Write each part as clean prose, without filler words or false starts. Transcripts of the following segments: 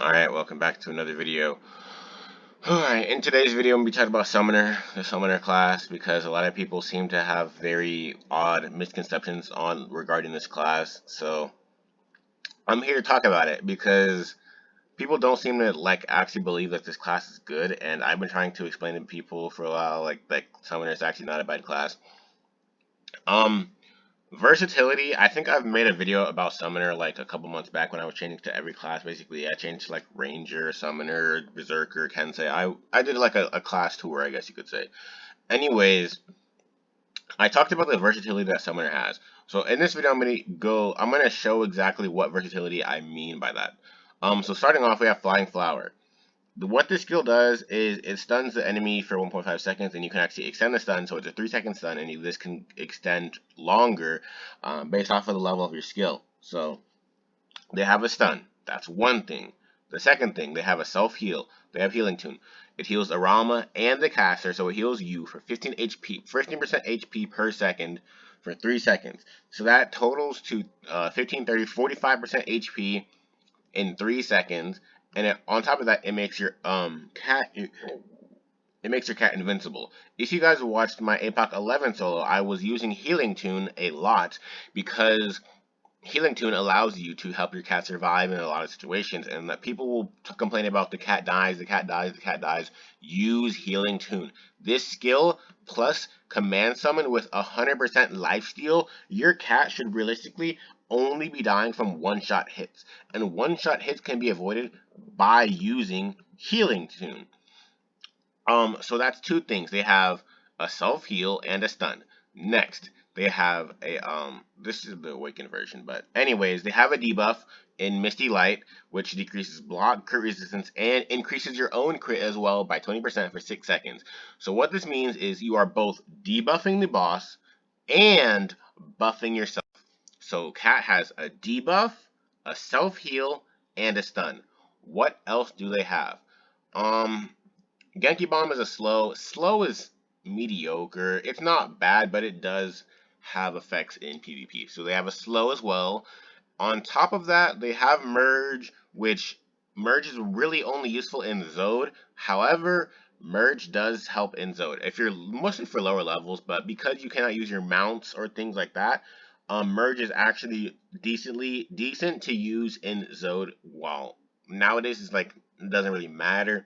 Alright, welcome back to another video. Alright, in today's video I'm going to be talking about Summoner, the Summoner class, because a lot of people seem to have very odd misconceptions regarding this class. So I'm here to talk about it because people don't seem to actually believe that this class is good, and I've been trying to explain to people for a while like Summoner is actually not a bad class. Versatility, I think I've made a video about Summoner like a couple months back when I was changing to every class. Basically, I changed to like Ranger, Summoner, Berserker, Kensei. I did like a class tour, I guess you could say. Anyways, I talked about the versatility that Summoner has. So in this video, I'm gonna show exactly what versatility I mean by that. So starting off, we have Flying Flower. What this skill does is it stuns the enemy for 1.5 seconds, and you can actually extend the stun, so it's a 3-second stun, and this can extend longer based off of the level of your skill. So they have a stun. That's one thing. The second thing, they have a self-heal. They have Healing Tune. It heals Arama and the caster, so it heals you for 15 HP, 15% HP per second for 3 seconds. So that totals to 15, 30, 45% HP in 3 seconds, and on top of that, it makes your cat invincible. If you guys watched my APOC 11 solo, I was using Healing Tune a lot because Healing Tune allows you to help your cat survive in a lot of situations, and that people will complain about the cat dies, the cat dies, the cat dies. Use Healing Tune. This skill plus Command Summon with 100% lifesteal, your cat should realistically only be dying from one-shot hits, and one-shot hits can be avoided by using Healing Tune. So that's two things. They have a self heal and a stun. Next, they have a this is the awakened version, but anyways, they have a debuff in Misty Light, which decreases block, crit resistance, and increases your own crit as well by 20% for 6 seconds. So what this means is you are both debuffing the boss and buffing yourself. So Cat has a debuff, a self heal, and a stun. What else do they have? Um, Genki Bomb is a slow. Slow is mediocre. It's not bad, but it does have effects in PvP. So they have a slow as well. On top of that, they have Merge, which Merge is really only useful in Zode. However, Merge does help in Zode. If you're mostly for lower levels, but because you cannot use your mounts or things like that, Merge is actually decent to use in Zode. While nowadays it's like it doesn't really matter.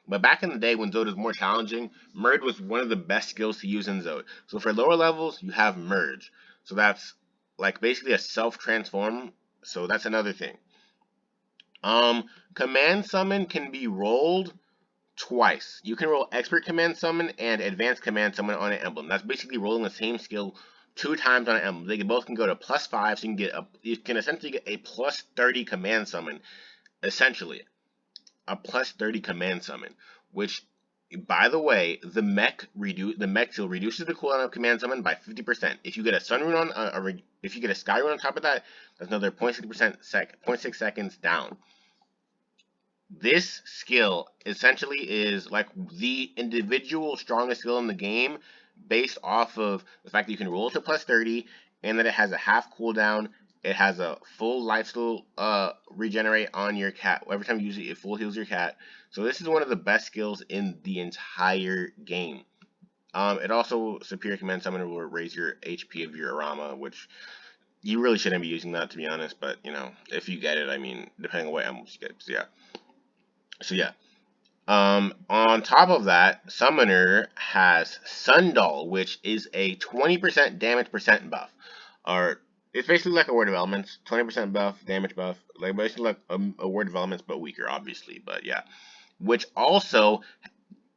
But back in the day when Zode was more challenging, Merge was one of the best skills to use in Zode. So for lower levels, you have Merge. So that's like basically a self-transform. So that's another thing. Command Summon can be rolled twice. You can roll Expert Command Summon and Advanced Command Summon on an emblem. That's basically rolling the same skill 2 times on an emblem. They both can go to +5, so you can essentially get a +30 Command Summon. Essentially a +30 Command Summon, which, by the way, the mech skill reduces the cooldown of Command Summon by 50%. If you get a Sun Rune if you get a Sky Rune on top of that, that's another 0.6 seconds down. This skill essentially is like the individual strongest skill in the game, based off of the fact that you can roll to +30 and that it has a half cooldown. It has a full lifesteal regenerate on your cat. Every time you use it, it full heals your cat. So this is one of the best skills in the entire game. It also, Superior Command Summon will raise your HP of your Arama, which you really shouldn't be using that, to be honest. But, you know, if you get it, I mean, depending on what emblems you get. So yeah. On top of that, Summoner has Sundoll, which is a 20% damage percent buff. Or it's basically like a Word of Elements, 20% buff, damage buff, like basically like a Word of Elements but weaker, obviously. But yeah, which also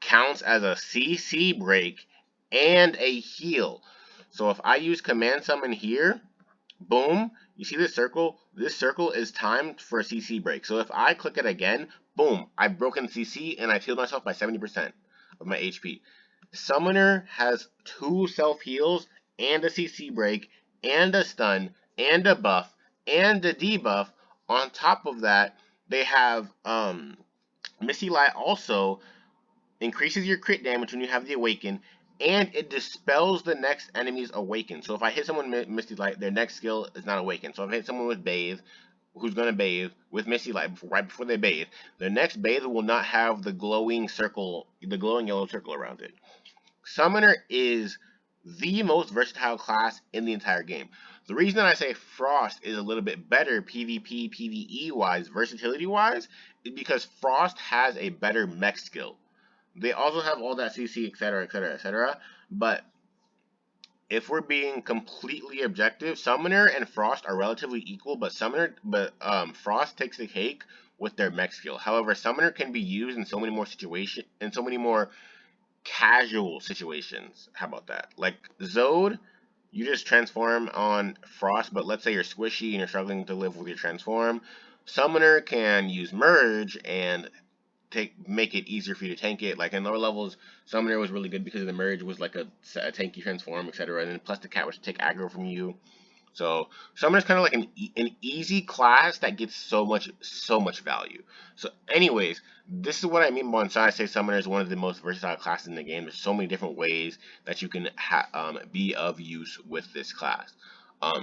counts as a CC break and a heal. So if I use Command Summon here, boom, you see this circle? This circle is timed for a CC break. So if I click it again, boom, I've broken CC and I've healed myself by 70% of my HP. Summoner has 2 self heals and a CC break and a stun and a buff and a debuff. On top of that, they have Misty Light also increases your crit damage when you have the Awaken, and it dispels the next enemy's Awaken. So if I hit someone with Misty Light, their next skill is not Awaken. So if I hit someone with Bathe, who's gonna bathe with Misty Light right before they bathe, the next bathe will not have the glowing circle, the glowing yellow circle around it. Summoner is the most versatile class in the entire game. The reason I say Frost is a little bit better PvP, PvE wise, versatility wise, is because Frost has a better mech skill. They also have all that CC, etc., etc., etc. But if we're being completely objective, Summoner and Frost are relatively equal, Frost takes the cake with their mech skill. However, Summoner can be used in so many more situations, in so many more casual situations. How about that? Like Zode, you just transform on Frost, but let's say you're squishy and you're struggling to live with your transform. Summoner can use Merge and make it easier for you to tank it. Like in lower levels, Summoner was really good because the Merge was like a tanky transform, etc. And then plus the cat would take aggro from you. So Summoner's kind of like an easy class that gets so much value. So anyways, this is what I mean when I say Summoner is one of the most versatile classes in the game. There's so many different ways that you can be of use with this class.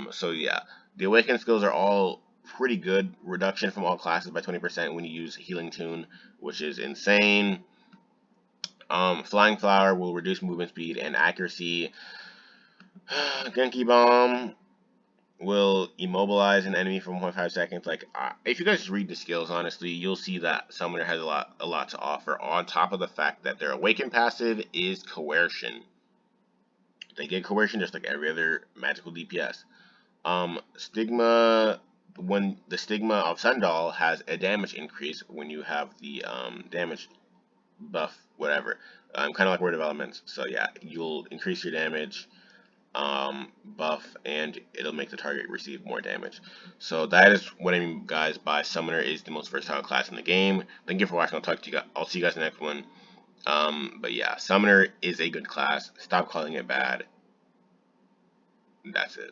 So yeah, the Awakened skills are all pretty good. Reduction from all classes by 20% when you use Healing Tune, which is insane. Flying Flower will reduce movement speed and accuracy. Genki Bomb will immobilize an enemy for 1.5 seconds. Like, if you guys read the skills, honestly, you'll see that Summoner has a lot to offer. On top of the fact that their Awaken passive is Coercion. They get Coercion just like every other magical DPS. Stigma, when the Stigma of Sundoll has a damage increase when you have the damage buff, whatever. Kind of like Word of Elements. So yeah, you'll increase your damage buff, and it'll make the target receive more damage. So that is what I mean, guys, by Summoner is the most versatile class in the game. Thank you for watching. I'll see you guys in the next one. But yeah, Summoner is a good class. Stop calling it bad. That's it.